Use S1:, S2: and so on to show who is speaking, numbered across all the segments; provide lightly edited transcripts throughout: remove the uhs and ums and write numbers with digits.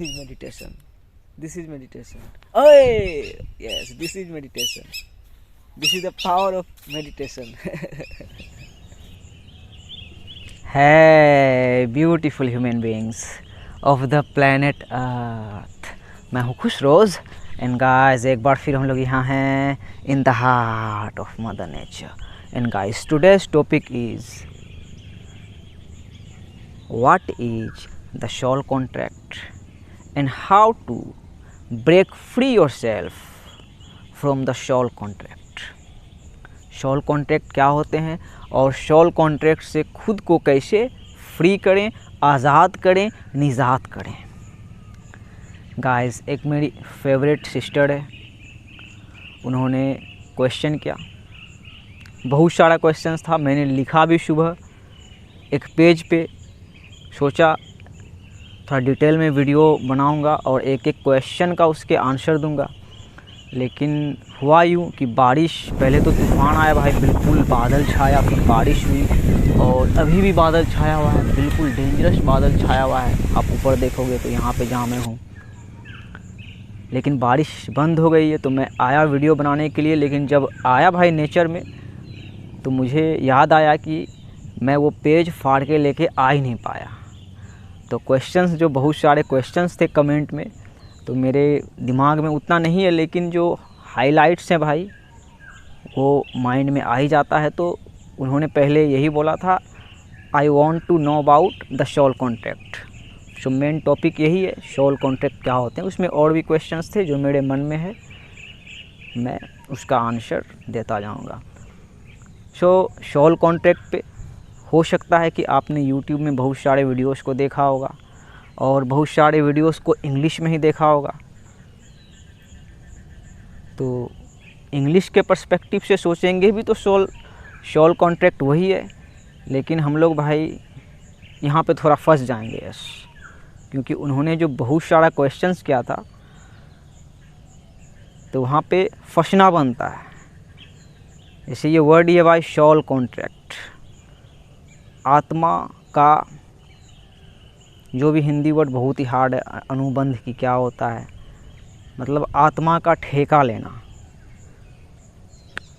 S1: is meditation. This is meditation. Oh, yes, this is meditation. This is the power of meditation. Hey, beautiful human beings of the planet Earth. मैं हूँ खुश रोज़ and guys एक बार फिर हम लोग यहाँ हैं in the heart of mother nature and guys today's topic is what is the soul contract and how to break free yourself from the soul contract. Soul contract क्या होते हैं और सोल कॉन्ट्रैक्ट से खुद को कैसे फ्री करें, आज़ाद करें, निजात करें। गाइस एक मेरी फेवरेट सिस्टर है, उन्होंने क्वेश्चन किया, बहुत सारा क्वेश्चंस था, मैंने लिखा भी सुबह एक पेज पे, सोचा थोड़ा डिटेल में वीडियो बनाऊंगा और एक एक क्वेश्चन का उसके आंसर दूंगा। लेकिन हुआ यूँ कि बारिश, पहले तो तूफ़ान आया भाई, बिल्कुल बादल छाया, फिर बारिश हुई और अभी भी बादल छाया हुआ है, बिल्कुल डेंजरस बादल छाया हुआ है। आप ऊपर देखोगे तो यहाँ पे जहाँ मैं हूँ, लेकिन बारिश बंद हो गई है। तो मैं आया वीडियो बनाने के लिए, लेकिन जब आया भाई नेचर में तो मुझे याद आया कि मैं वो पेज फाड़ के लेके आ ही नहीं पाया। तो क्वेश्चंस, जो बहुत सारे क्वेश्चंस थे कमेंट में, तो मेरे दिमाग में उतना नहीं है, लेकिन जो हाइलाइट्स हैं भाई वो माइंड में आ ही जाता है। तो उन्होंने पहले यही बोला था, I want to know about the soul contract. So main topic यही है, सोल कॉन्ट्रैक्ट क्या होते हैं। उसमें और भी क्वेश्चंस थे जो मेरे मन में है, मैं उसका आंसर देता जाऊंगा। सो सोल कॉन्ट्रैक्ट पे हो सकता है कि आपने यूट्यूब में बहुत सारे वीडियोस को देखा होगा और बहुत सारे वीडियोस को इंग्लिश में ही देखा होगा। तो इंग्लिश के पर्सपेक्टिव से सोचेंगे भी तो सोल कॉन्ट्रैक्ट वही है, लेकिन हम लोग भाई यहाँ पे थोड़ा फंस जाएंगे यस, क्योंकि उन्होंने जो बहुत सारा क्वेश्चंस किया था तो वहाँ पे फंसना बनता है। जैसे ये वर्ड ये भाई सोल कॉन्ट्रैक्ट, आत्मा का जो भी हिंदी वर्ड बहुत ही हार्ड है, अनुबंध की क्या होता है, मतलब आत्मा का ठेका लेना।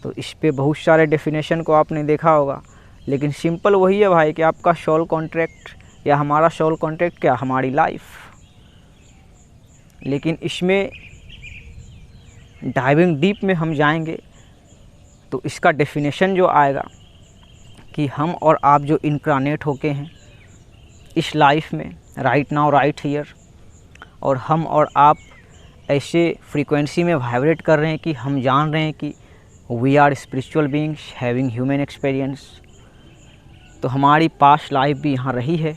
S1: तो इस पे बहुत सारे डेफिनेशन को आपने देखा होगा, लेकिन सिंपल वही है भाई कि आपका सोल कॉन्ट्रैक्ट या हमारा सोल कॉन्ट्रैक्ट क्या, हमारी लाइफ। लेकिन इसमें डाइविंग डीप में हम जाएंगे तो इसका डेफिनेशन जो आएगा कि हम और आप जो इनकारनेट होके हैं इस लाइफ में, राइट नाउ राइट हियर, और हम और आप ऐसे फ्रीक्वेंसी में वाइब्रेट कर रहे हैं कि हम जान रहे हैं कि we are spiritual beings having human experience. तो हमारी पास्ट लाइफ भी यहाँ रही है।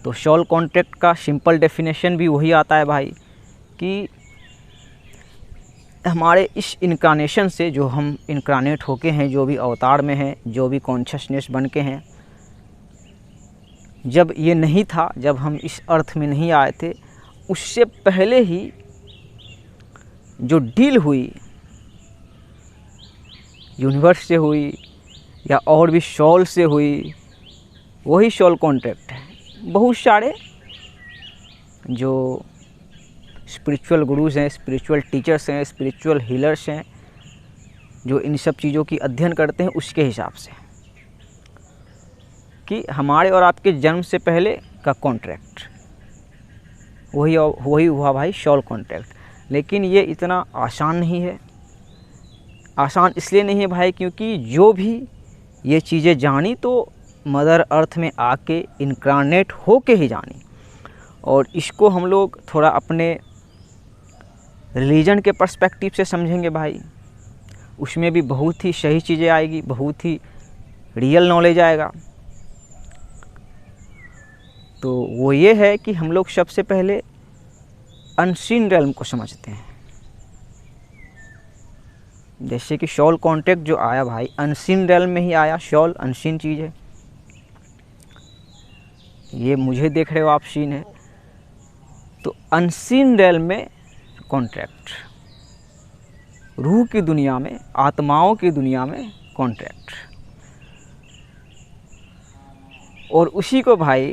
S1: तो सोल कॉन्ट्रैक्ट का सिंपल डेफिनेशन भी वही आता है भाई कि हमारे इस इनकारनेशन से, जो हम इनकारनेट होके हैं, जो भी अवतार में हैं, जो भी कॉन्शियसनेस बन के हैं, जब ये नहीं था, जब हम इस अर्थ में नहीं आए थे, उससे पहले ही जो डील हुई यूनिवर्स से हुई या और भी सोल से हुई, वही सोल कॉन्ट्रैक्ट है। बहुत सारे जो स्पिरिचुअल गुरुज हैं, स्पिरिचुअल टीचर्स हैं, स्पिरिचुअल हीलर्स हैं, जो इन सब चीज़ों की अध्ययन करते हैं, उसके हिसाब से कि हमारे और आपके जन्म से पहले का कॉन्ट्रैक्ट वही हुआ भाई सोल कॉन्ट्रैक्ट। लेकिन ये इतना आसान नहीं है। आसान इसलिए नहीं है भाई क्योंकि जो भी ये चीज़ें जानी तो मदर अर्थ में आके इनकारनेट होके ही जानी, और इसको हम लोग थोड़ा अपने रिलीजन के पर्सपेक्टिव से समझेंगे भाई, उसमें भी बहुत ही सही चीज़ें आएगी, बहुत ही रियल नॉलेज आएगा। तो वो ये है कि हम लोग सबसे पहले अनसीन रेल्म को समझते हैं। जैसे कि सोल कॉन्ट्रैक्ट जो आया भाई, अनसीन रेल्म में ही आया। सोल अनसीन चीज़ है, ये मुझे देख रहे हो आप, सीन है। तो अनसीन रेल्म में कॉन्ट्रैक्ट, रूह की दुनिया में, आत्माओं की दुनिया में कॉन्ट्रैक्ट, और उसी को भाई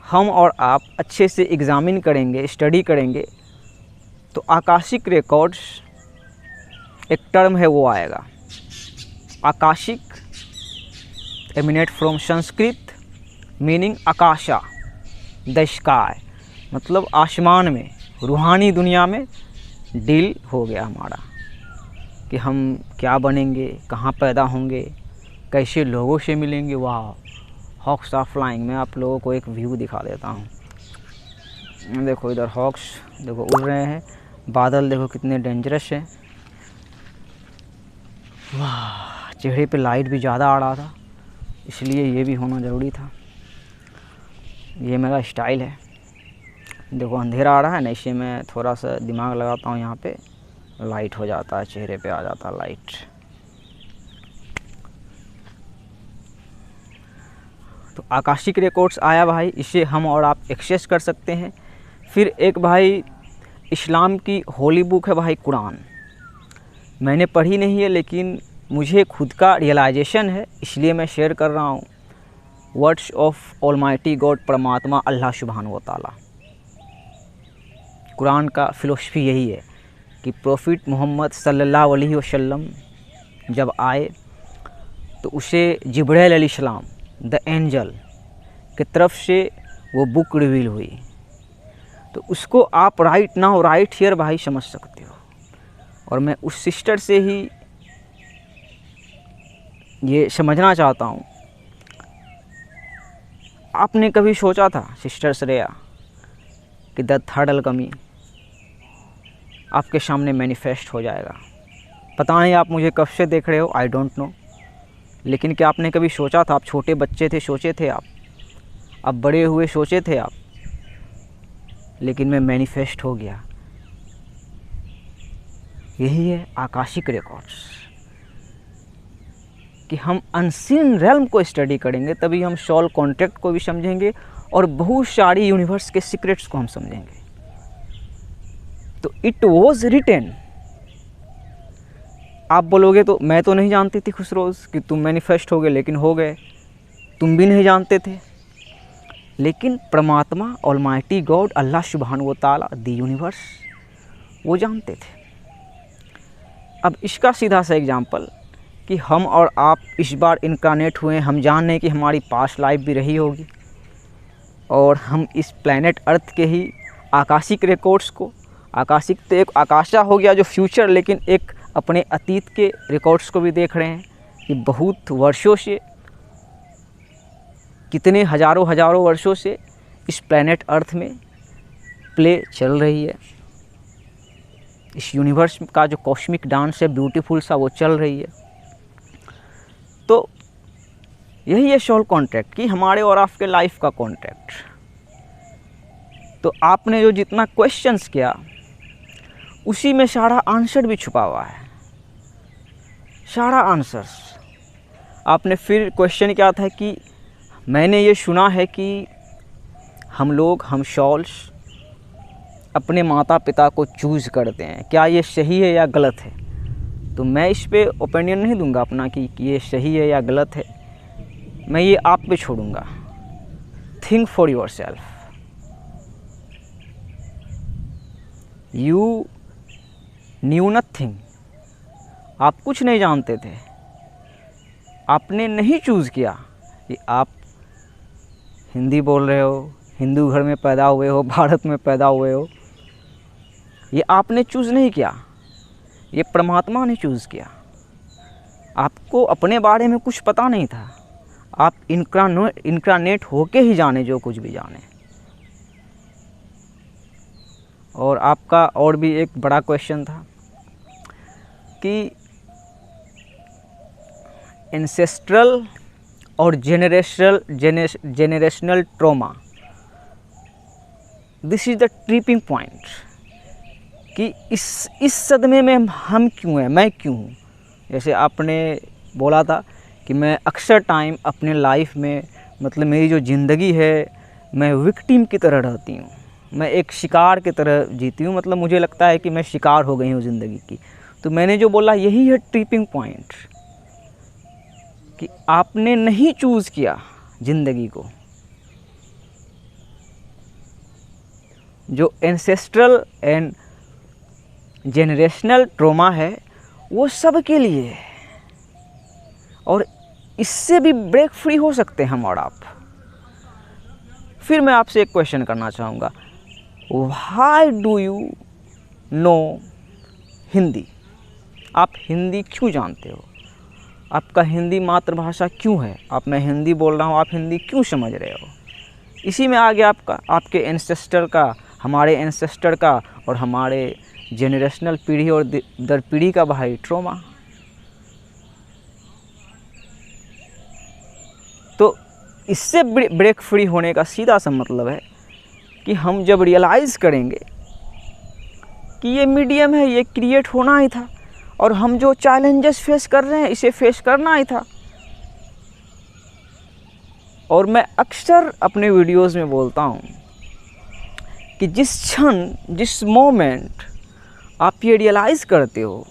S1: हम और आप अच्छे से एग्ज़ामिन करेंगे, स्टडी करेंगे, तो आकाशिक रिकॉर्ड्स एक टर्म है वो आएगा। Akashic emanate from Sanskrit meaning akasha, the sky, मतलब आसमान में, रूहानी दुनिया में डील हो गया हमारा कि हम क्या बनेंगे, कहाँ पैदा होंगे, कैसे लोगों से मिलेंगे। वाह, हॉक्स आर फ्लाइंग। मैं आप लोगों को एक व्यू दिखा देता हूँ। देखो इधर हॉक्स देखो उड़ रहे हैं, बादल देखो कितने डेंजरस हैं। वाह, चेहरे पे लाइट भी ज़्यादा आ रहा था, इसलिए ये भी होना ज़रूरी था। ये मेरा स्टाइल है। देखो अंधेरा आ रहा है ना, इससे मैं थोड़ा सा दिमाग लगाता हूँ, यहाँ पे लाइट हो जाता है, चेहरे पे आ जाता है लाइट। तो आकाशिक रिकॉर्ड्स आया भाई, इसे हम और आप एक्सेस कर सकते हैं। फिर एक भाई इस्लाम की होली बुक है भाई, कुरान। मैंने पढ़ी नहीं है, लेकिन मुझे खुद का रियलाइजेशन है, इसलिए मैं शेयर कर रहा हूँ। वर्ड्स ऑफ ऑलमाइटी गॉड, परमात्मा अल्लाह सुब्हान व तआला। कुरान का फ़िलोसफी यही है कि प्रॉफिट मोहम्मद सल्लल्लाहु अलैहि वसल्लम जब आए तो उसे जिब्राइल अलैहिस्सलाम द एंजल की तरफ से वो बुक रिवील हुई। तो उसको आप राइट नाउ राइट हियर भाई समझ सकते हो। और मैं उस सिस्टर से ही ये समझना चाहता हूँ, आपने कभी सोचा था सिस्टर श्रेया कि द थर्ड अलकमी आपके सामने मैनिफेस्ट हो जाएगा? पता नहीं आप मुझे कब से देख रहे हो, आई डोंट नो, लेकिन क्या आपने कभी सोचा था? आप छोटे बच्चे थे, सोचे थे आप, अब बड़े हुए सोचे थे आप, लेकिन मैं मैनिफेस्ट हो गया। यही है आकाशिक रिकॉर्ड्स, कि हम अनसीन रेल्म को स्टडी करेंगे, तभी हम सोल कॉन्ट्रैक्ट को भी समझेंगे और बहुत सारी यूनिवर्स के सीक्रेट्स को हम समझेंगे। तो इट वॉज रिटेन। आप बोलोगे तो मैं तो नहीं जानती थी खुशरोज़ कि तुम मैनिफेस्ट हो गए, लेकिन हो गए। तुम भी नहीं जानते थे, लेकिन परमात्मा ऑलमाइटी गॉड अल्लाह सुब्हान व तआला द यूनिवर्स वो जानते थे। अब इसका सीधा सा एग्जांपल कि हम और आप इस बार इनकारनेट हुए, हम जान रहे कि हमारी पास्ट लाइफ भी रही होगी, और हम इस प्लैनेट अर्थ के ही आकाशिक रिकॉर्ड्स को, आकाशिक तो एक आकाशा हो गया जो फ्यूचर, लेकिन एक अपने अतीत के रिकॉर्ड्स को भी देख रहे हैं कि बहुत वर्षों से, कितने हज़ारों वर्षों से इस प्लैनेट अर्थ में प्ले चल रही है। इस यूनिवर्स का जो कॉस्मिक डांस है ब्यूटीफुल सा, वो चल रही है। तो यही है सोल कॉन्ट्रैक्ट, कि हमारे और आपके लाइफ का कॉन्ट्रैक्ट। तो आपने जो जितना क्वेश्चंस किया, उसी में सारा आंसर भी छुपा हुआ है, सारा आंसर्स। आपने फिर क्वेश्चन किया था कि मैंने ये सुना है कि हम सोल्स अपने माता पिता को चूज़ करते हैं, क्या ये सही है या गलत है? तो मैं इस पे ओपिनियन नहीं दूंगा अपना कि ये सही है या गलत है, मैं ये आप पे छोड़ूंगा। Think for your self. You knew nothing, आप कुछ नहीं जानते थे, आपने नहीं चूज़ किया कि आप हिंदी बोल रहे हो, हिंदू घर में पैदा हुए हो, भारत में पैदा हुए हो। ये आपने चूज़ नहीं किया, ये परमात्मा ने चूज़ किया। आपको अपने बारे में कुछ पता नहीं था, आप इनकारनेट होके ही जाने जो कुछ भी जाने। और आपका और भी एक बड़ा क्वेश्चन था कि एंसेस्ट्रल और generational trauma, this is the tripping point, कि इस सदमे में हम क्यों हैं, मैं क्यों हूँ। जैसे आपने बोला था कि मैं अक्सर टाइम अपने लाइफ में, मतलब मेरी जो ज़िंदगी है, मैं विक्टिम की तरह रहती हूँ, मैं एक शिकार की तरह जीती हूँ, मतलब मुझे लगता है कि मैं शिकार हो गई हूँ ज़िंदगी की। तो मैंने जो बोला यही है ट्रिपिंग पॉइंट, कि आपने नहीं चूज़ किया ज़िंदगी को, जो एंसेस्ट्रल एंड जेनरेशनल ट्रॉमा है वो सब के लिए है, और इससे भी ब्रेक फ्री हो सकते हैं हम और आप। फिर मैं आपसे एक क्वेश्चन करना चाहूँगा, why do you know Hindi? आप हिंदी क्यों जानते हो? आपका हिंदी मातृभाषा क्यों है? आप, मैं हिंदी बोल रहा हूँ, आप हिंदी क्यों समझ रहे हो? इसी में आ गया आपका, आपके एंसेस्टर का, हमारे एंसेस्टर का और हमारे जेनरेशनल पीढ़ी और दर पीढ़ी का भाई ट्रॉमा। तो इससे ब्रेक फ्री होने का सीधा सा मतलब है कि हम जब रियलाइज़ करेंगे कि ये मीडियम है, ये क्रिएट होना ही था, और हम जो चैलेंजेस फेस कर रहे हैं इसे फेस करना ही था। और मैं अक्सर अपने वीडियोस में बोलता हूँ कि जिस क्षण, जिस मोमेंट आप ये रियलाइज़ करते हो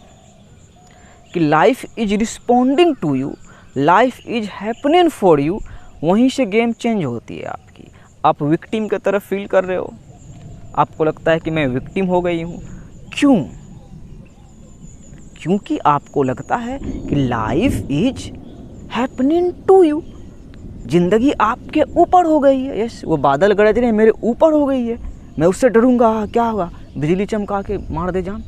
S1: कि life is responding to you, life is happening for you, वहीं से गेम चेंज होती है आपकी। आप विक्टिम की तरफ फील कर रहे हो, आपको लगता है कि मैं विक्टिम हो गई हूँ। क्यों? क्योंकि आपको लगता है कि life is happening to you, ज़िंदगी आपके ऊपर हो गई है। यस, वो बादल गरज रहे हैं, मेरे ऊपर हो गई है, मैं उससे डरूंगा, क्या होगा, बिजली चमका के मार दे जान।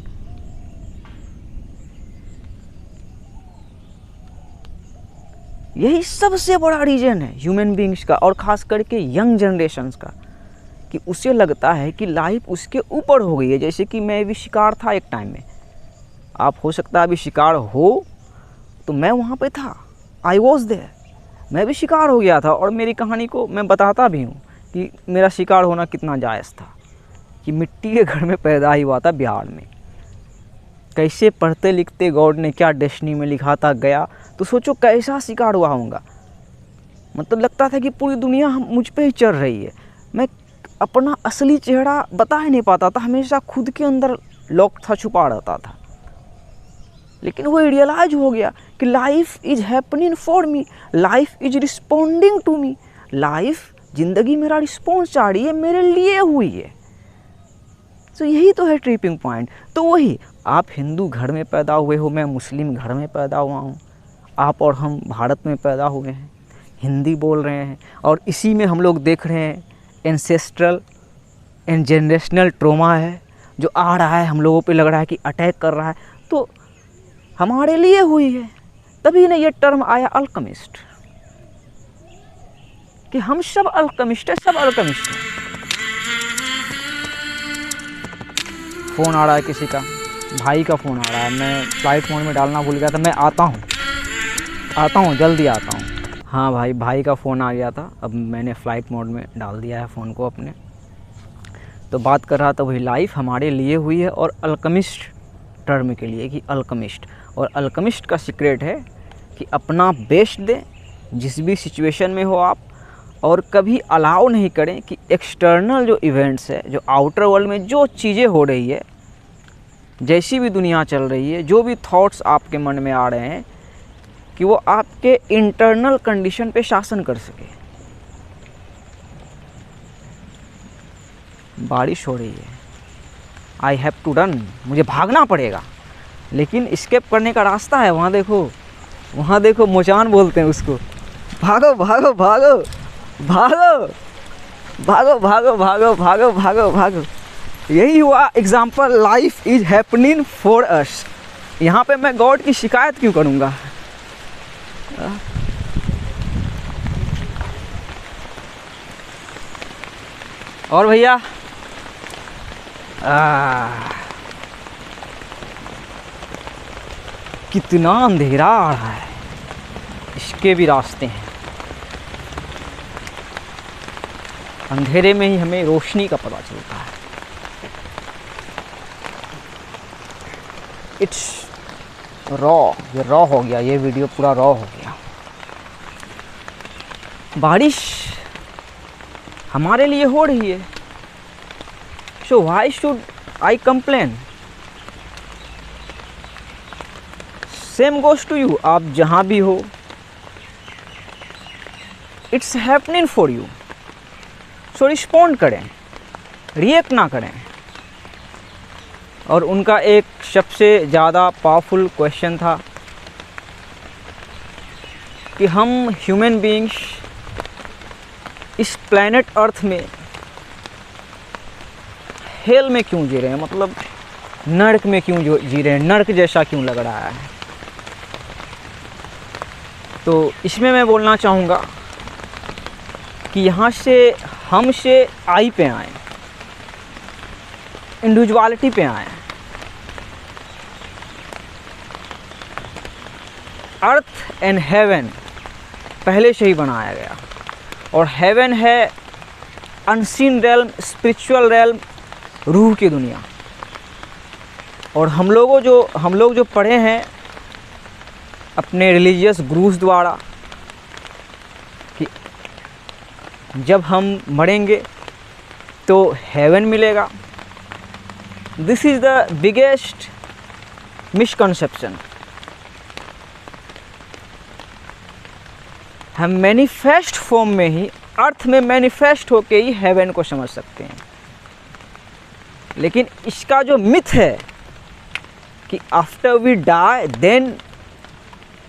S1: यही सबसे बड़ा रीज़न है ह्यूमन बींग्स का, और ख़ास करके यंग जनरेशन्स का, कि उसे लगता है कि लाइफ उसके ऊपर हो गई है। जैसे कि मैं भी शिकार था एक टाइम में, आप हो सकता है अभी शिकार हो, तो मैं वहाँ पे था, आई वॉज देयर, मैं भी शिकार हो गया था। और मेरी कहानी को मैं बताता भी हूँ कि मेरा शिकार होना कितना जायज़ था, कि मिट्टी के घर में पैदा ही हुआ था बिहार में। कैसे पढ़ते लिखते गॉड ने क्या डेस्टिनी में लिखा था गया, तो सोचो कैसा शिकार हुआ होगा। मतलब लगता था कि पूरी दुनिया मुझ पे ही चढ़ रही है। मैं अपना असली चेहरा बता ही नहीं पाता था, हमेशा खुद के अंदर लॉक था, छुपा रहता था। लेकिन वो रियलाइज हो गया कि life is happening for me, life is responding to me, life, ज़िंदगी मेरा रिस्पॉन्स चाह रही है, मेरे लिए हुई है। तो यही तो है ट्रिपिंग पॉइंट। तो वही, आप हिंदू घर में पैदा हुए हो, मैं मुस्लिम घर में पैदा हुआ हूँ, आप और हम भारत में पैदा हुए हैं, हिंदी बोल रहे हैं, और इसी में हम लोग देख रहे हैं एंसेस्ट्रल एंड जनरेशनल ट्रॉमा है जो आ रहा है, हम लोगों पे लग रहा है कि अटैक कर रहा है, तो हमारे लिए हुई है। तभी ना ये टर्म आया अल्केमिस्ट, कि हम सब अल्केमिस्ट है, सब अल्केमिस्ट है। फ़ोन आ रहा है किसी का, भाई का फ़ोन आ रहा है, मैं फ्लाइट मोड में डालना भूल गया था, मैं आता हूँ जल्दी आता हूँ। हाँ भाई का फ़ोन आ गया था, अब मैंने फ़्लाइट मोड में डाल दिया है फ़ोन को अपने। तो बात कर रहा था वही, लाइफ हमारे लिए हुई है, और अल्केमिस्ट टर्म के लिए, कि अल्केमिस्ट, और अल्केमिस्ट का सीक्रेट है कि अपना बेस्ट दें जिस भी सिचुएशन में हो आप, और कभी अलाउ नहीं करें कि एक्सटर्नल जो इवेंट्स है, जो आउटर वर्ल्ड में जो चीज़ें हो रही है, जैसी भी दुनिया चल रही है, जो भी थॉट्स आपके मन में आ रहे हैं, कि वो आपके इंटरनल कंडीशन पे शासन कर सके। बारिश हो रही है, आई हैव टू रन, मुझे भागना पड़ेगा, लेकिन एस्केप करने का रास्ता है, वहाँ देखो मोचान बोलते हैं उसको, भागो भागो भागो भागो भागो भागो भागो भागो भागो भागो। यही हुआ example, life is happening for us. यहाँ पे मैं गॉड की शिकायत क्यों करूँगा? और भैया कितना अंधेरा आ रहा है, इसके भी रास्ते हैं। अंधेरे में ही हमें रोशनी का पता चलता है। इट्स रॉ, ये रॉ हो गया, ये वीडियो पूरा रॉ हो गया। बारिश हमारे लिए हो रही है, so why should I complain? Same goes to you, आप जहाँ भी हो, it's happening for you, so respond करें। रिएक्ट ना करें। और उनका एक सबसे ज़्यादा पावरफुल क्वेश्चन था कि हम ह्यूमन बीइंग्स इस प्लैनेट अर्थ में हेल में क्यों जी रहे हैं, मतलब नर्क में क्यों जी रहे हैं, नर्क जैसा क्यों लग रहा है। तो इसमें मैं बोलना चाहूँगा कि यहाँ से हम से आई पे आए, इंडिविजुअलिटी पे आए। अर्थ एंड हेवन पहले से ही बनाया गया, और हेवन है अनसीन रेल्म, स्पिरिचुअल रेल्म, रूह की दुनिया। और हम लोग जो पढ़े हैं अपने रिलीजियस गुरुज द्वारा कि जब हम मरेंगे तो हेवन मिलेगा। This is the biggest misconception. हम मैनिफेस्ट फॉर्म में ही, अर्थ में मैनिफेस्ट होके ही हेवन को समझ सकते हैं। लेकिन इसका जो मिथ है कि आफ्टर वी डाई देन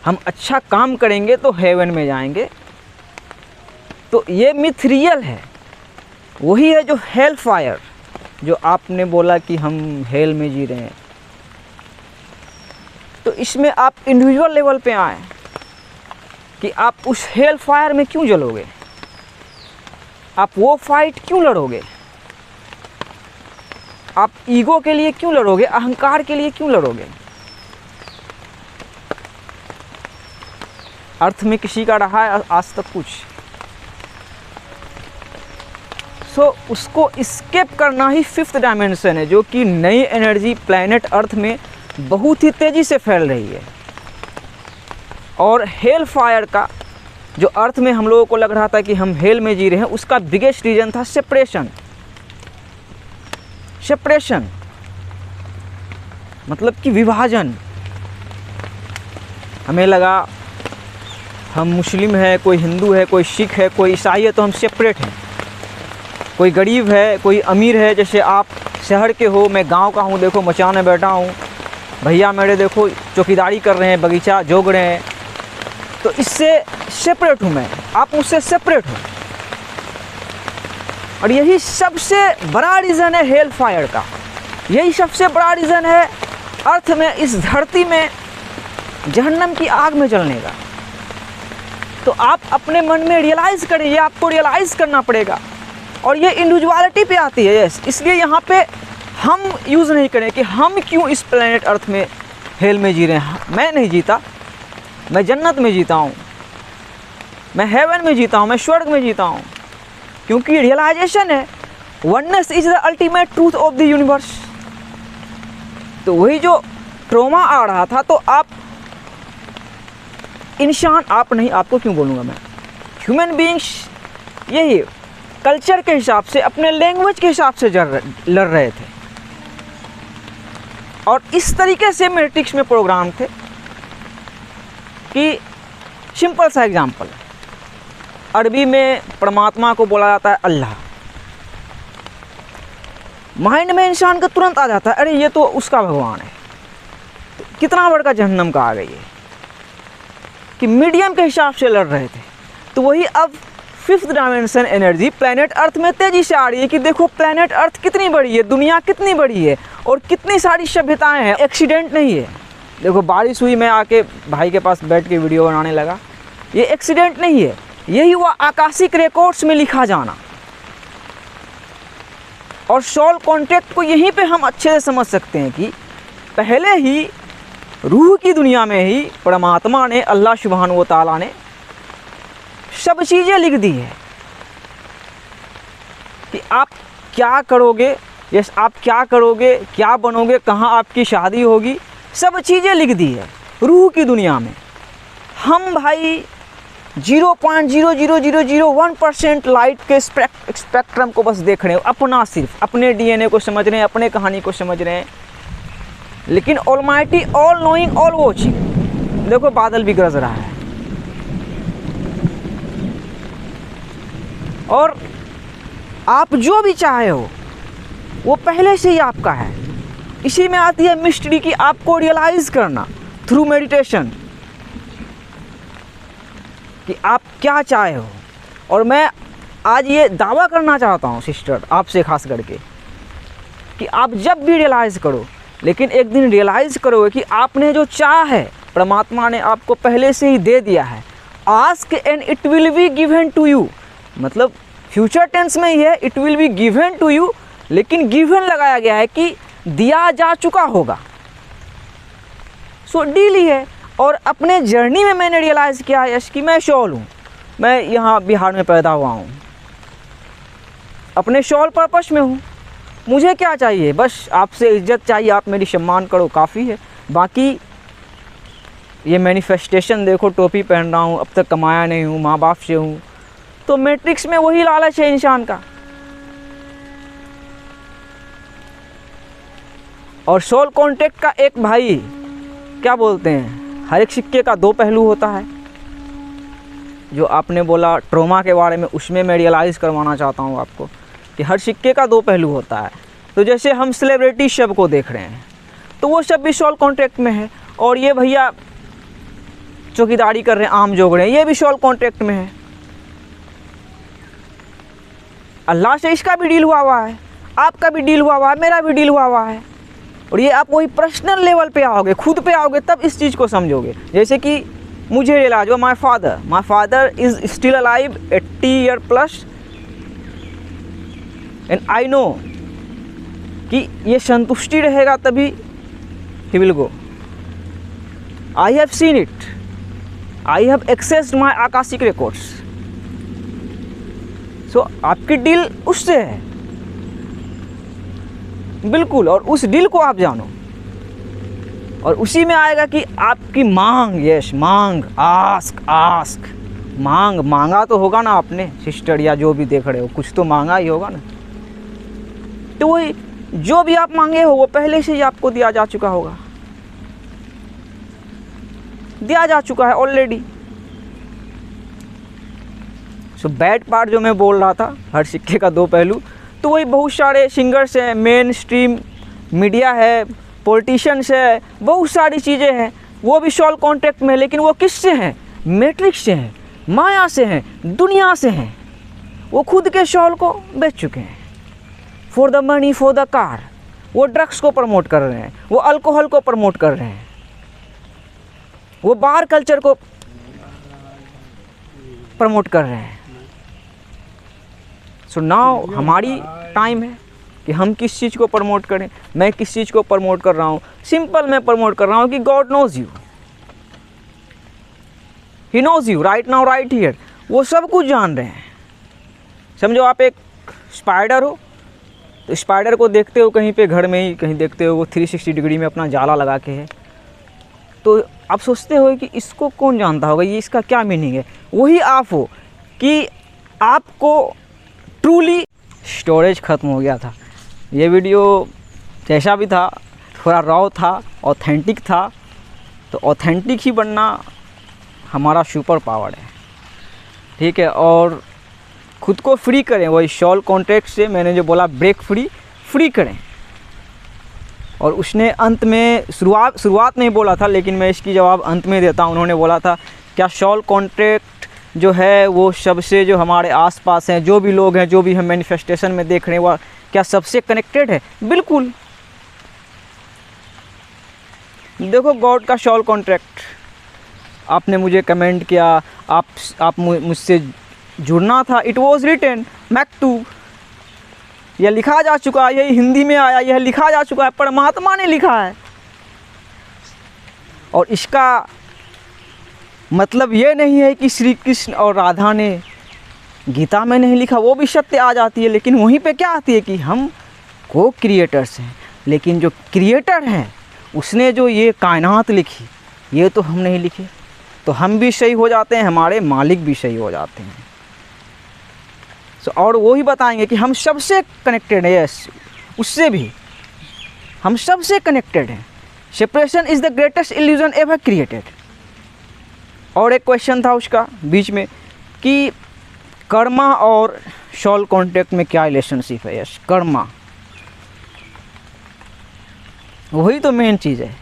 S1: हम अच्छा काम करेंगे तो हेवन में जाएंगे, तो ये मिथ रियल है। वही है जो हेल फायर, जो आपने बोला कि हम हेल में जी रहे हैं। तो इसमें आप इंडिविजुअल लेवल पे आए कि आप उस हेल फायर में क्यों जलोगे, आप वो फाइट क्यों लड़ोगे, आप ईगो के लिए क्यों लड़ोगे, अहंकार के लिए क्यों लड़ोगे। अर्थ में किसी का रहा है आज तक कुछ, सो उसको स्केप करना ही फिफ्थ डायमेंशन है, जो कि नई एनर्जी प्लैनेट अर्थ में बहुत ही तेज़ी से फैल रही है। और हेल फायर का जो अर्थ में हम लोगों को लग रहा था कि हम हेल में जी रहे हैं, उसका बिगेस्ट रीज़न था सेपरेशन। सेपरेशन मतलब कि विभाजन। हमें लगा हम मुस्लिम है, कोई हिंदू है, कोई सिख है, कोई ईसाई है, तो हम सेपरेट हैं। कोई गरीब है, कोई अमीर है। जैसे आप शहर के हो, मैं गांव का हूँ, देखो मचान में बैठा हूँ, भैया मेरे देखो चौकीदारी कर रहे हैं, बगीचा जोग रहे हैं, तो इससे सेपरेट हूँ मैं, आप मुझसे सेपरेट हो। और यही सबसे बड़ा रीज़न है हेल फायर का, यही सबसे बड़ा रीज़न है अर्थ में, इस धरती में जहन्नम की आग में जलने का। तो आप अपने मन में रियलाइज़ करें, ये आपको रियलाइज़ करना पड़ेगा। और ये इंडिविजुअलिटी पे आती है, यस। इसलिए यहाँ पे हम यूज़ नहीं करें कि हम क्यों इस प्लेनेट अर्थ में हेल में जी रहे हैं। मैं नहीं जीता, मैं जन्नत में जीता हूँ, मैं हेवन में जीता हूँ, मैं स्वर्ग में जीता हूँ। क्योंकि रियलाइजेशन है oneness is the ultimate truth of the universe. तो वही जो ट्रॉमा आ रहा था, तो आप इंसान, आप नहीं, आपको क्यों बोलूँगा मैं, ह्यूमन बीइंग्स यही कल्चर के हिसाब से, अपने लैंग्वेज के हिसाब से लड़ रहे थे। और इस तरीके से मैट्रिक्स में प्रोग्राम थे कि सिंपल सा एग्जांपल, अरबी में परमात्मा को बोला जाता है अल्लाह। माइंड में इंसान का तुरंत आ जाता है, अरे ये तो उसका भगवान है। तो कितना बड़ा जहन्नम का आ गई है कि मीडियम के हिसाब से लड़ रहे थे। तो वही अब fifth dimension energy planet earth में तेज़ी से आ रही है कि देखो प्लैनेट अर्थ कितनी बड़ी है, दुनिया कितनी बड़ी है, और कितनी सारी सभ्यताएं हैं। एक्सीडेंट नहीं है। देखो बारिश हुई, मैं आके भाई के पास बैठ के वीडियो बनाने लगा, ये एक्सीडेंट नहीं है, यही हुआ आकाशिक रिकॉर्ड्स में लिखा जाना। और सोल कॉन्ट्रैक्ट को यहीं पे हम अच्छे से समझ सकते हैं कि पहले ही रूह की दुनिया में ही परमात्मा ने, अल्लाह सुब्हानहू व तआला ने सब चीज़ें लिख दी है कि आप क्या करोगे, यस आप क्या करोगे, क्या बनोगे, कहाँ आपकी शादी होगी, सब चीज़ें लिख दी है रूह की दुनिया में। हम भाई 0.00001% लाइट के स्पेक्ट्रम को बस देख रहे हैं, अपना, सिर्फ अपने डीएनए को समझ रहे हैं, अपने कहानी को समझ रहे हैं। लेकिन almighty, all knowing, all watching, देखो बादल भी गरज रहा है। और आप जो भी चाहे हो वो पहले से ही आपका है। इसी में आती है मिस्ट्री कि आपको रियलाइज़ करना थ्रू मेडिटेशन कि आप क्या चाहे हो। और मैं आज ये दावा करना चाहता हूँ सिस्टर आपसे खास करके कि आप जब भी रियलाइज़ करो, लेकिन एक दिन रियलाइज़ करोगे कि आपने जो चाहा है परमात्मा ने आपको पहले से ही दे दिया है। Ask and it will be given to you, मतलब फ्यूचर टेंस में ही है, it will be given to you, लेकिन गिवन लगाया गया है कि दिया जा चुका होगा। सो डील ही है। और अपने जर्नी में मैंने रियलाइज़ किया है यश कि मैं शॉल हूँ, मैं यहाँ बिहार में पैदा हुआ हूँ, अपने शॉल पर्पस में हूँ। मुझे क्या चाहिए, बस आपसे इज्जत चाहिए, आप मेरी सम्मान करो, काफ़ी है। बाकी ये मैनिफेस्टेशन देखो, टोपी पहन रहा हूँ, अब तक कमाया नहीं हूँ, माँ बाप से हूँ, तो मैट्रिक्स में वही लालच है इंसान का। और सोल कॉन्टैक्ट का एक भाई क्या बोलते हैं, हर एक सिक्के का दो पहलू होता है। जो आपने बोला ट्रॉमा के बारे में, उसमें मैं रियलाइज़ करवाना चाहता हूँ आपको कि हर सिक्के का दो पहलू होता है। तो जैसे हम सेलिब्रिटी शब को देख रहे हैं, तो वो सब भी सोल कॉन्ट्रैक्ट में है। और ये भैया चौकीदारी कर रहे हैं, आम जोग रहे हैं, ये भी सोल कॉन्ट्रैक्ट में है। अल्लाह से इसका भी डील हुआ है, आपका भी डील हुआ है, मेरा भी डील हुआ है। और ये आप वही पर्सनल लेवल पे आओगे, खुद पे आओगे, तब इस चीज़ को समझोगे। जैसे कि मुझे रियलाइज हुआ, my father is still alive 80 year plus, and I know कि ये संतुष्टि रहेगा तभी he will go. I have seen it, I have accessed my Akashic records. So आपकी डील उससे है बिल्कुल, और उस डील को आप जानो, और उसी में आएगा कि आपकी मांग, यस मांग, आस्क मांगा तो होगा ना आपने सिस्टर, या जो भी देख रहे हो, कुछ तो मांगा ही होगा ना। तो वही जो भी आप मांगे हो वो पहले से ही आपको दिया जा चुका होगा, दिया जा चुका है ऑलरेडी। सो बैड पार्ट जो मैं बोल रहा था, हर सिक्के का दो पहलू, तो वही बहुत सारे सिंगर्स हैं, मेन स्ट्रीम मीडिया है, पॉलिटिशियंस है, बहुत सारी चीज़ें हैं, वो भी सोल कॉन्ट्रैक्ट में है। लेकिन वो किससे हैं, मैट्रिक्स से हैं, माया से हैं, दुनिया से हैं। वो खुद के सोल को बेच चुके हैं for the money, for the car. वो ड्रग्स को प्रमोट कर रहे हैं, वो अल्कोहल को प्रमोट कर रहे हैं, वो बार कल्चर को प्रमोट कर रहे हैं। सो नाउ हमारी टाइम है कि हम किस चीज़ को प्रमोट करें। मैं किस चीज़ को प्रमोट कर रहा हूँ, सिंपल मैं प्रमोट कर रहा हूँ कि God knows you, he knows you right now right here. वो सब कुछ जान रहे हैं। समझो आप एक स्पाइडर हो, तो स्पाइडर को देखते हो कहीं पे घर में ही, कहीं देखते हो वो 360 डिग्री में अपना जाला लगा के है, तो आप सोचते हो कि इसको कौन जानता होगा, ये इसका क्या मीनिंग है। वही आप हो कि आपको ट्रूली स्टोरेज ख़त्म हो गया था। ये वीडियो जैसा भी था, थोड़ा रॉ था, ऑथेंटिक था, तो ऑथेंटिक ही बनना हमारा सुपर पावर है, ठीक है। और खुद को फ्री करें, वही सोल कॉन्ट्रैक्ट से मैंने जो बोला, ब्रेक फ्री करें। और उसने अंत में शुरुआत में बोला था, लेकिन मैं इसकी जवाब अंत में देता हूँ। उन्होंने बोला था क्या सोल कॉन्ट्रैक्ट जो है वो सबसे, जो हमारे आसपास हैं, जो भी लोग हैं, जो भी हम मैनिफेस्टेशन में देख रहे हैं, वह क्या सबसे कनेक्टेड है? बिल्कुल। देखो गॉड का सोल कॉन्ट्रैक्ट, आपने मुझे कमेंट किया, आप मुझसे जुड़ना था, इट वॉज रिटन मैक्टूब, यह लिखा जा चुका है, यही हिंदी में आया, यह लिखा जा चुका है, परमात्मा ने लिखा है। और इसका मतलब ये नहीं है कि श्री कृष्ण और राधा ने गीता में नहीं लिखा, वो भी सत्य आ जाती है। लेकिन वहीं पे क्या आती है कि हम को क्रिएटर्स हैं, लेकिन जो क्रिएटर हैं उसने जो ये कायनात लिखी, ये तो हम नहीं लिखे, तो हम भी सही हो जाते हैं, हमारे मालिक भी सही हो जाते हैं। और वो ही बताएंगे कि हम सबसे कनेक्टेड हैं, यस, उससे भी हम सबसे कनेक्टेड हैं। Separation is the greatest illusion ever created. और एक क्वेश्चन था उसका बीच में कि कर्मा और सोल कॉन्ट्रैक्ट में क्या रिलेशनशिप है। यस, कर्मा, वही तो मेन चीज़ है।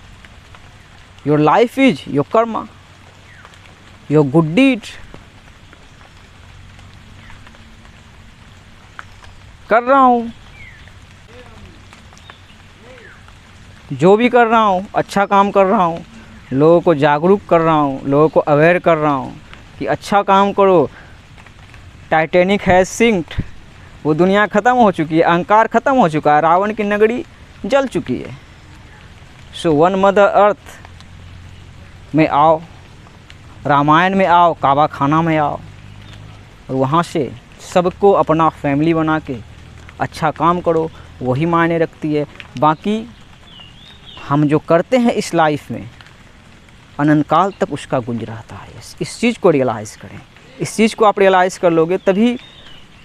S1: Your life is your karma, your good deed. कर रहा हूँ, जो भी कर रहा हूँ अच्छा काम कर रहा हूँ, लोगों को जागरूक कर रहा हूँ, लोगों को अवेयर कर रहा हूँ कि अच्छा काम करो। टाइटैनिक हैज़ सिंक्ड, वो दुनिया ख़त्म हो चुकी है, अहंकार ख़त्म हो चुका है, रावण की नगरी जल चुकी है। सो वन मदर अर्थ में आओ, रामायण में आओ, काबा खाना में आओ, और वहाँ से सबको अपना फैमिली बना के अच्छा काम करो, वही मायने रखती है। बाकी हम जो करते हैं इस लाइफ में अनंत काल तक उसका गुंज रहता है। इस चीज़ को रियलाइज़ करें। इस चीज़ को आप रियलाइज़ कर लोगे तभी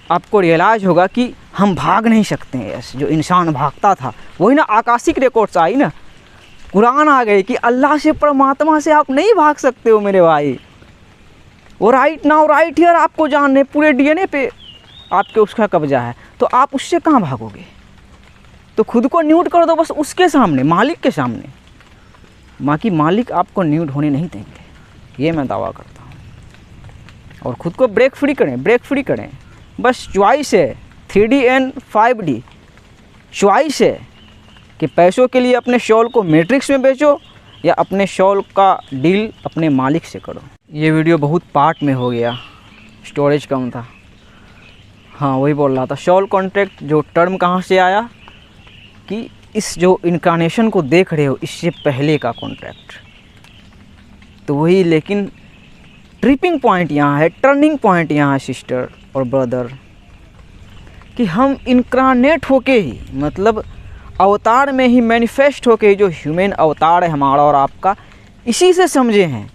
S1: आपको रियलाइज़ होगा कि हम भाग नहीं सकते हैं। यस, जो इंसान भागता था वही ना आकाशिक रिकॉर्ड्स आई ना, कुरान आ गई कि अल्लाह से, परमात्मा से आप नहीं भाग सकते हो मेरे भाई। वो राइट नाउ राइट हियर आपको जानने, पूरे डीएनए पे आपके उसका कब्जा है, तो आप उससे कहाँ भागोगे। तो खुद को न्यूट कर दो बस उसके सामने, मालिक के सामने। बाकी मालिक आपको न्यूट होने नहीं देंगे, ये मैं दावा करता हूँ। और ख़ुद को ब्रेक फ्री करें, ब्रेक फ्री करें। बस चॉइस है 3D and 5D, चॉइस है कि पैसों के लिए अपने शॉल को मैट्रिक्स में बेचो या अपने शॉल का डील अपने मालिक से करो। ये वीडियो बहुत पार्ट में हो गया, स्टोरेज कम था। हाँ, वही बोल रहा था। शॉल कॉन्ट्रैक्ट जो टर्म कहाँ से आया कि इस जो इनकारनेशन को देख रहे हो इससे पहले का कॉन्ट्रैक्ट, तो वही। लेकिन ट्रिपिंग पॉइंट यहाँ है, टर्निंग पॉइंट यहाँ है सिस्टर और ब्रदर, कि हम इनकारनेट होके ही, मतलब अवतार में ही मैनिफेस्ट होके ही, जो ह्यूमन अवतार है हमारा और आपका, इसी से समझे हैं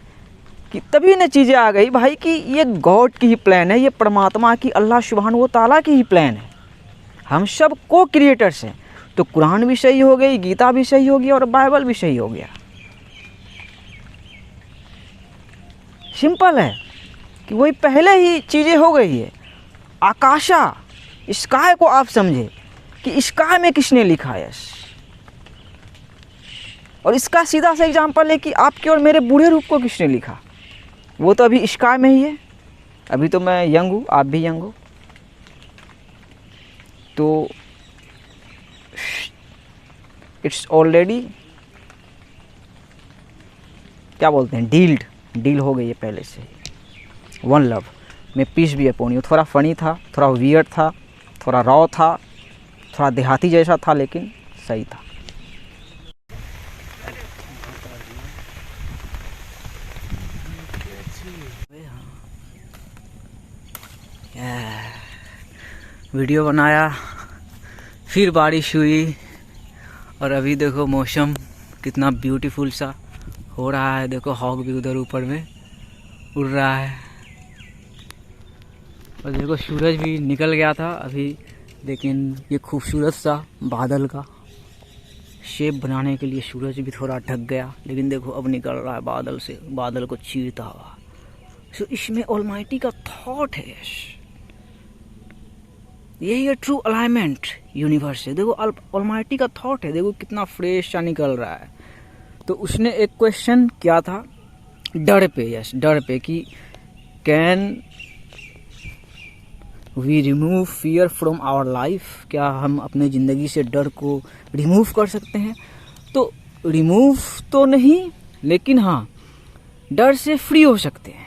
S1: कि तभी न चीज़ें आ गई भाई कि ये गॉड की ही प्लान है, ये परमात्मा की, अल्लाह सुब्हानहू व तआला की ही प्लान है। हम सब को क्रिएटर्स हैं। तो कुरान भी सही हो गई, गीता भी सही हो गया और बाइबल भी सही हो गया। सिंपल है कि वही पहले ही चीज़ें हो गई है। आकाशा, स्काई को आप समझे कि स्काई में किसने लिखा है। और इसका सीधा सा एग्जाम्पल है कि आपके और मेरे बूढ़े रूप को किसने लिखा। वो तो अभी स्काई में ही है। अभी तो मैं यंग हूँ, आप भी यंग हो, तो इट्स ऑलरेडी क्या बोलते हैं, डील हो गई है पहले से ही। वन लव में पीस भी अपॉन यू। थोड़ा फनी था, थोड़ा वियर्ड था, थोड़ा रॉ था, थोड़ा देहाती जैसा था, लेकिन सही था। वीडियो बनाया, फिर बारिश हुई, और अभी देखो मौसम कितना ब्यूटीफुल सा हो रहा है। देखो हॉक भी उधर ऊपर में उड़ रहा है, और देखो सूरज भी निकल गया था अभी, लेकिन ये खूबसूरत सा बादल का शेप बनाने के लिए सूरज भी थोड़ा ढक गया, लेकिन देखो अब निकल रहा है बादल से, बादल को चीरता हुआ। सो इसमें ऑलमाइटी का थॉट है। यही है ट्रू अलाइनमेंट यूनिवर्स से। देखो ऑलमाइटी का थॉट है, देखो कितना फ्रेश सा निकल रहा है। तो उसने एक क्वेश्चन किया था डर पे, यस, डर पे, कि can we remove fear from our life, क्या हम अपने ज़िंदगी से डर को रिमूव कर सकते हैं। तो रिमूव तो नहीं, लेकिन हाँ डर से फ्री हो सकते हैं।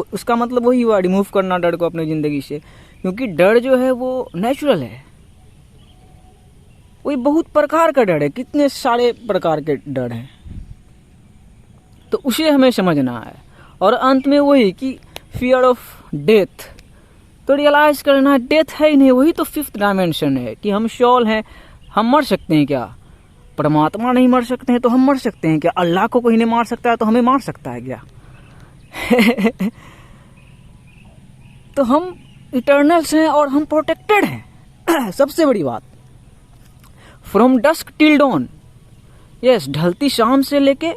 S1: उसका मतलब वही हुआ, रिमूव करना डर को अपनी ज़िंदगी से, क्योंकि डर जो है वो नेचुरल है। वही बहुत प्रकार का डर है, कितने सारे प्रकार के डर हैं, तो उसे हमें समझना है। और अंत में वही कि फियर ऑफ डेथ, तो रियलाइज़ करना डेथ है ही नहीं, वही तो 5th डायमेंशन है कि हम शॉल हैं। हम मर सकते हैं क्या? परमात्मा नहीं मर सकते हैं तो हम मर सकते हैं क्या? अल्लाह को कोई नहीं मार सकता है तो हमें मार सकता है क्या? तो हम इटर्नल्स हैं और हम प्रोटेक्टेड हैं। सबसे बड़ी बात, from dusk till dawn, yes, ढलती शाम से लेके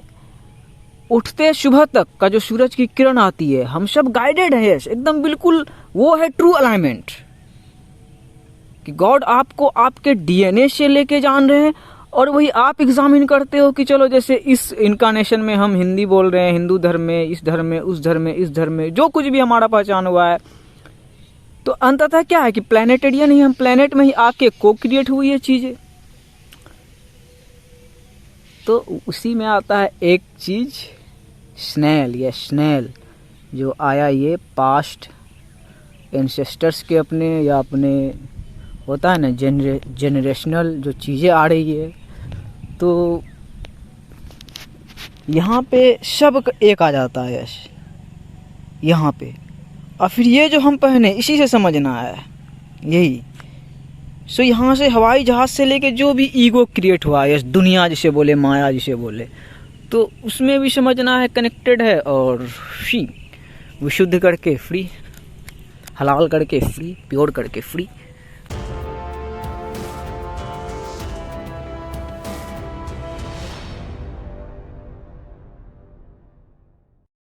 S1: उठते सुबह तक का जो सूरज की किरण आती है, हम सब गाइडेड हैं। यस, एकदम बिल्कुल वो है ट्रू अलाइनमेंट कि गॉड आपको आपके डीएनए से लेके जान रहे हैं और वही आप एग्जामिन करते हो कि चलो जैसे इस इनकारनेशन में हम हिंदी बोल रहे हैं, हिंदू धर्म में, इस धर्म में, उस धर्म में, इस धर्म में, जो कुछ भी हमारा पहचान हुआ है, तो अंततः क्या है कि प्लैनेटेरियन ही हम प्लैनेट में ही आके को क्रिएट हुई ये चीज़ें। तो उसी में आता है एक चीज़ स्नेल, या स्नेल जो आया ये पास्ट एंसेस्टर्स के अपने, या अपने होता है ना जनरेशनल जो चीज़ें आ रही है, तो यहाँ पे सब एक आ जाता है यश यहाँ पे। और फिर ये जो हम पहने इसी से समझना है यही। सो यहाँ से हवाई जहाज़ से लेके जो भी ईगो क्रिएट हुआ है, दुनिया जिसे बोले, माया जिसे बोले, तो उसमें भी समझना है कनेक्टेड है। और फ्री, विशुद्ध करके फ्री, हलाल करके फ्री, प्योर करके फ्री।